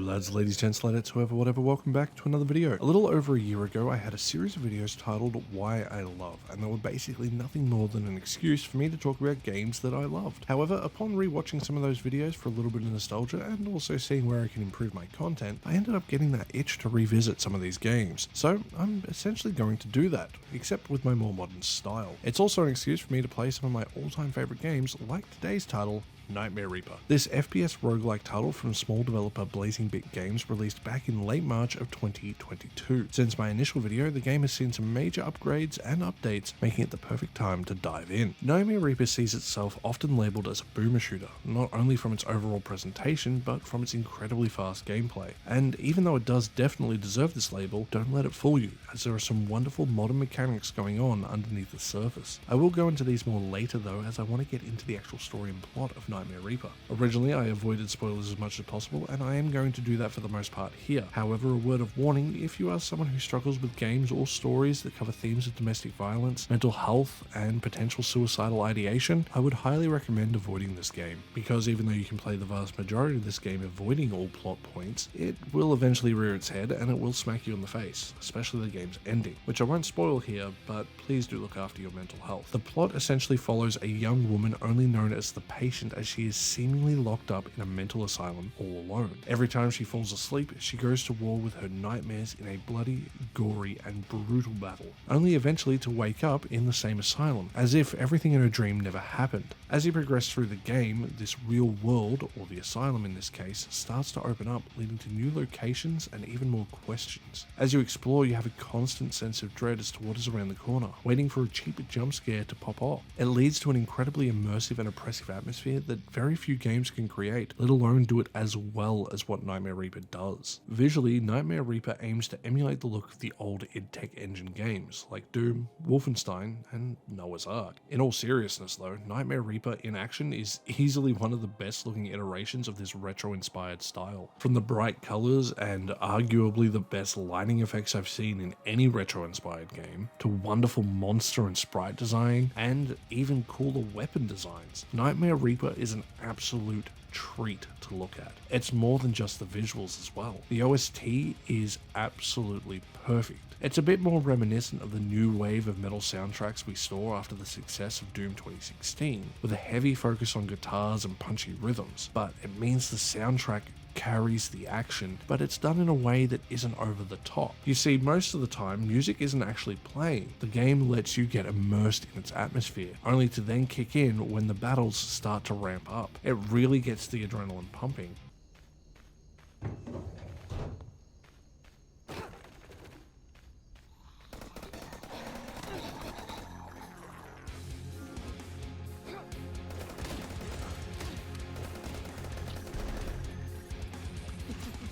Lads, ladies, gents, ladetts, whoever, whatever, welcome back to another video. A little over a year ago, I had a series of videos titled Why I Love, and they were basically nothing more than an excuse for me to talk about games that I loved. However, upon rewatching some of those videos for a little bit of nostalgia, and also seeing where I can improve my content, I ended up getting that itch to revisit some of these games. So, I'm essentially going to do that, except with my more modern style. It's also an excuse for me to play some of my all-time favorite games, like today's title, Nightmare Reaper. This FPS roguelike title from small developer Blazing Bit Games released back in late March of 2022. Since my initial video, the game has seen some major upgrades and updates, making it the perfect time to dive in. Nightmare Reaper sees itself often labelled as a boomer shooter, not only from its overall presentation, but from its incredibly fast gameplay. And even though it does definitely deserve this label, don't let it fool you, as there are some wonderful modern mechanics going on underneath the surface. I will go into these more later though, as I want to get into the actual story and plot of Nightmare Reaper. Originally, I avoided spoilers as much as possible, and I am going to do that for the most part here. However, a word of warning: if you are someone who struggles with games or stories that cover themes of domestic violence, mental health, and potential suicidal ideation, I would highly recommend avoiding this game, because even though you can play the vast majority of this game avoiding all plot points, it will eventually rear its head and it will smack you in the face, especially the game's ending, which I won't spoil here, but please do look after your mental health. The plot essentially follows a young woman only known as the Patient, as she is seemingly locked up in a mental asylum all alone. Every time she falls asleep, she goes to war with her nightmares in a bloody, gory, and brutal battle, only eventually to wake up in the same asylum, as if everything in her dream never happened. As you progress through the game, this real world, or the asylum in this case, starts to open up, leading to new locations and even more questions. As you explore, you have a constant sense of dread as to what is around the corner, waiting for a cheap jump scare to pop off. It leads to an incredibly immersive and oppressive atmosphere that very few games can create, let alone do it as well as what Nightmare Reaper does. Visually, Nightmare Reaper aims to emulate the look of the old id Tech engine games like Doom, Wolfenstein, and Noah's Ark. In all seriousness though, Nightmare Reaper in action is easily one of the best looking iterations of this retro inspired style. From the bright colors and arguably the best lighting effects I've seen in any retro inspired game, to wonderful monster and sprite design, and even cooler weapon designs, Nightmare Reaper is an absolute treat to look at. It's more than just the visuals as well. The OST is absolutely perfect. It's a bit more reminiscent of the new wave of metal soundtracks we saw after the success of Doom 2016, with a heavy focus on guitars and punchy rhythms, but it means the soundtrack carries the action, but it's done in a way that isn't over the top. You see, most of the time, music isn't actually playing. The game lets you get immersed in its atmosphere, only to then kick in when the battles start to ramp up. It really gets the adrenaline pumping.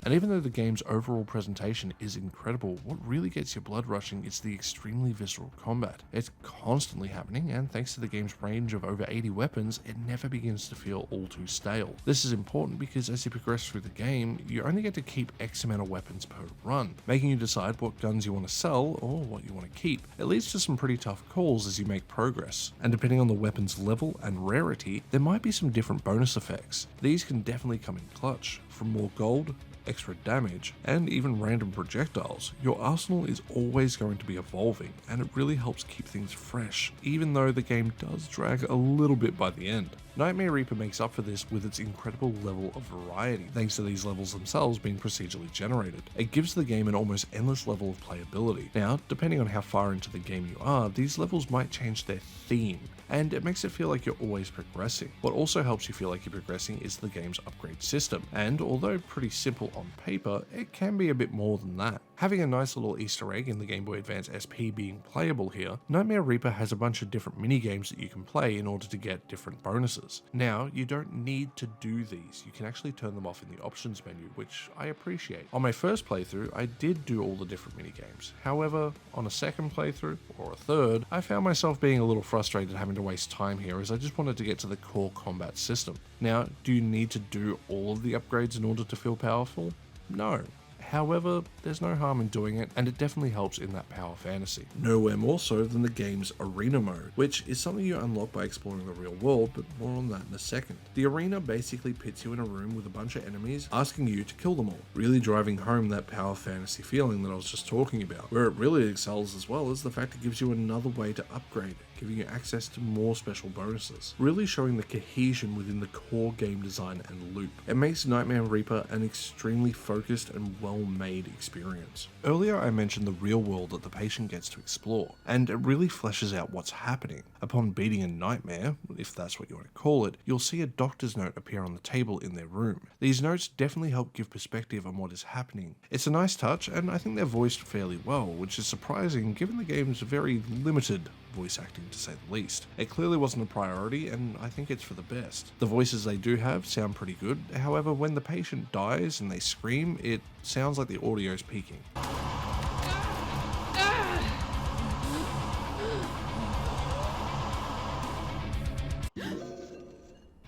And even though the game's overall presentation is incredible, what really gets your blood rushing is the extremely visceral combat. It's constantly happening, and thanks to the game's range of over 80 weapons, it never begins to feel all too stale. This is important because as you progress through the game, you only get to keep X amount of weapons per run, making you decide what guns you want to sell or what you want to keep. It leads to some pretty tough calls as you make progress, and depending on the weapon's level and rarity, there might be some different bonus effects. These can definitely come in clutch, from more gold, extra damage, and even random projectiles. Your arsenal is always going to be evolving, and it really helps keep things fresh, even though the game does drag a little bit by the end. Nightmare Reaper makes up for this with its incredible level of variety, thanks to these levels themselves being procedurally generated. It gives the game an almost endless level of playability. Now, depending on how far into the game you are, these levels might change their theme, and it makes it feel like you're always progressing. What also helps you feel like you're progressing is the game's upgrade system, and although pretty simple on paper, it can be a bit more than that. Having a nice little Easter egg in the Game Boy Advance SP being playable here, Nightmare Reaper has a bunch of different mini-games that you can play in order to get different bonuses. Now, you don't need to do these, you can actually turn them off in the options menu, which I appreciate. On my first playthrough, I did do all the different mini-games. However, on a second playthrough, or a third, I found myself being a little frustrated having to waste time here, as I just wanted to get to the core combat system. Now, do you need to do all of the upgrades in order to feel powerful? No. However, there's no harm in doing it, and it definitely helps in that power fantasy. Nowhere more so than the game's arena mode, which is something you unlock by exploring the real world, but more on that in a second. The arena basically pits you in a room with a bunch of enemies, asking you to kill them all, really driving home that power fantasy feeling that I was just talking about. Where it really excels as well is the fact it gives you another way to upgrade, giving you access to more special bonuses, really showing the cohesion within the core game design and loop. It makes Nightmare Reaper an extremely focused and well-made experience. Earlier I mentioned the real world that the patient gets to explore, and it really fleshes out what's happening. Upon beating a nightmare, if that's what you want to call it, you'll see a doctor's note appear on the table in their room. These notes definitely help give perspective on what is happening. It's a nice touch, and I think they're voiced fairly well, which is surprising given the game's very limited voice acting, to say the least. It clearly wasn't a priority, and I think it's for the best. The voices they do have sound pretty good, however when the patient dies and they scream, it sounds like the audio's peaking.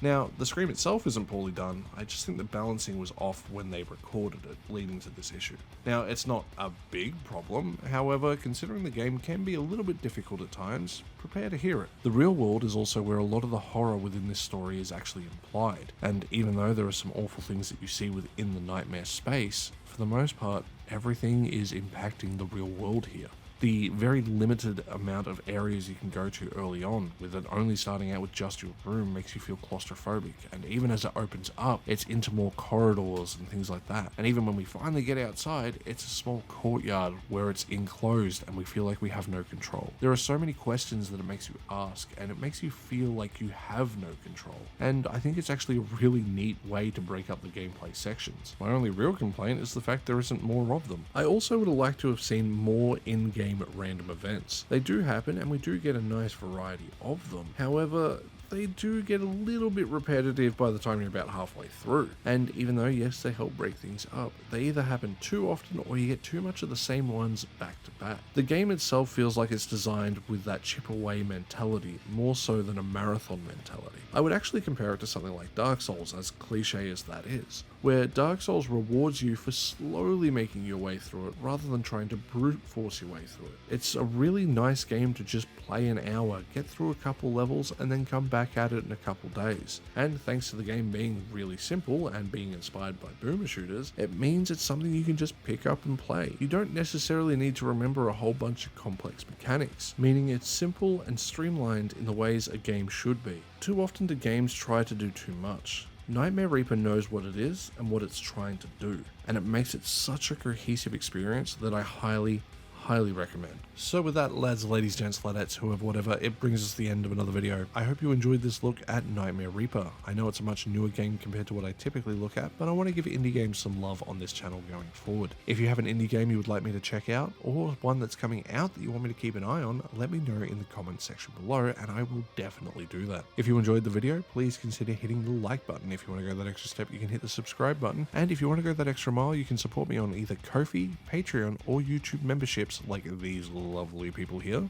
Now, the scream itself isn't poorly done, I just think the balancing was off when they recorded it, leading to this issue. Now, it's not a big problem, however, considering the game can be a little bit difficult at times, prepare to hear it. The real world is also where a lot of the horror within this story is actually implied, and even though there are some awful things that you see within the nightmare space, for the most part, everything is impacting the real world here. The very limited amount of areas you can go to early on, with it only starting out with just your room, makes you feel claustrophobic, and even as it opens up, it's into more corridors and things like that. And even when we finally get outside, it's a small courtyard where it's enclosed and we feel like we have no control. There are so many questions that it makes you ask, and it makes you feel like you have no control. And I think it's actually a really neat way to break up the gameplay sections. My only real complaint is the fact there isn't more of them. I also would have liked to have seen more in-game random events. They do happen and we do get a nice variety of them. However, they do get a little bit repetitive by the time you're about halfway through. And even though, yes, they help break things up, they either happen too often or you get too much of the same ones back to back. The game itself feels like it's designed with that chip away mentality, more so than a marathon mentality. I would actually compare it to something like Dark Souls, as cliche as that is, where Dark Souls rewards you for slowly making your way through it rather than trying to brute force your way through it. It's a really nice game to just play an hour, get through a couple levels, and then come back at it in a couple days. And thanks to the game being really simple and being inspired by Boomer Shooters, it means it's something you can just pick up and play. You don't necessarily need to remember a whole bunch of complex mechanics, meaning it's simple and streamlined in the ways a game should be. Too often do games try to do too much. Nightmare Reaper knows what it is and what it's trying to do, and it makes it such a cohesive experience that I highly recommend. So with that, lads, ladies, gents, ladetts, whoever, whatever, it brings us to the end of another video. I hope you enjoyed this look at Nightmare Reaper. I know it's a much newer game compared to what I typically look at, but I want to give indie games some love on this channel going forward. If you have an indie game you would like me to check out, or one that's coming out that you want me to keep an eye on, let me know in the comment section below, and I will definitely do that. If you enjoyed the video, please consider hitting the like button. If you want to go that extra step, you can hit the subscribe button, and if you want to go that extra mile, you can support me on either Ko-fi, Patreon, or YouTube memberships like these lovely people here.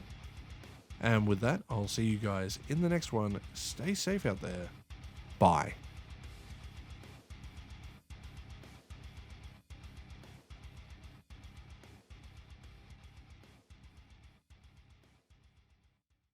And with that, I'll see you guys in the next one. Stay safe out there. Bye.